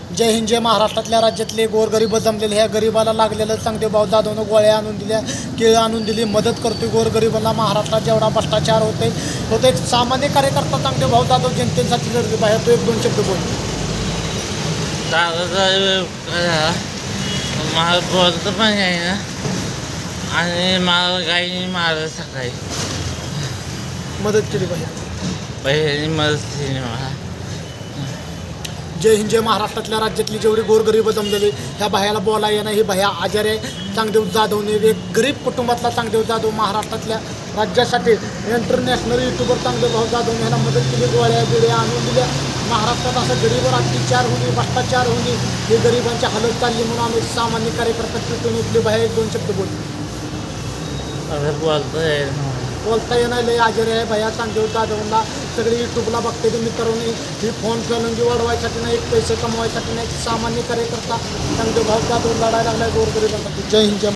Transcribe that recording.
जय हिंद जय महाराष्ट्रातल्या राज्यातले गोरगरीब जमलेले ह्या गरिबाला लागलेलं चांगदेव भाऊ जाधवनं गोळ्या आणून दिल्या, केळं आणून दिली, मदत करतोय गोरगरिबांना. महाराष्ट्रात जेवढा भ्रष्टाचार होते तो एक सामान्य कार्यकर्ता चांगदेव भाऊ जाधव जनतेसाठी लढतो बाहेर. तो एक दोन शब्द बोल. मला बोलतं पण आहे ना, आणि मला काही मारलं सकाळी. मदत केली पाहिजे. पहिली मदत केली मला. जय हिंद जय महाराष्ट्रातल्या राज्यातली जेवढी गोरगरीब जमलेली ह्या भयाला बोला येणं. ही भया आजारी आहे. चांगदेव जाधवने एक गरीब कुटुंबातला चांगदेव जाधव महाराष्ट्रातल्या राज्यासाठी इंटरनॅशनल युट्यूबर चांगदेव भाऊ जाधवने ह्याला मदत केली. गोळ्या बिळ्या आणून दिल्या. महाराष्ट्रात असं गरीबर अत्याचार होणे, भ्रष्टाचार होणे, हे गरिबांची हालत चालली म्हणून आम्ही सामान्य कार्यकर्ता तिथून उठले. बाहेर एक दोन शब्द बोल. बोलता येणार लय आजारी आहे भया चांगदेव जाधवला. सगळे यूट्यूबला बघते ते मित्रांनी. ही फोन फलंगी वाढवायसाठी नाही, पैसे कमवायसाठी नाही. सामान्य कार्यकर्ता चांगदेव भाऊ जाधव लढायला लागलाय गोरगरिबांसाठी. जय हिंद जय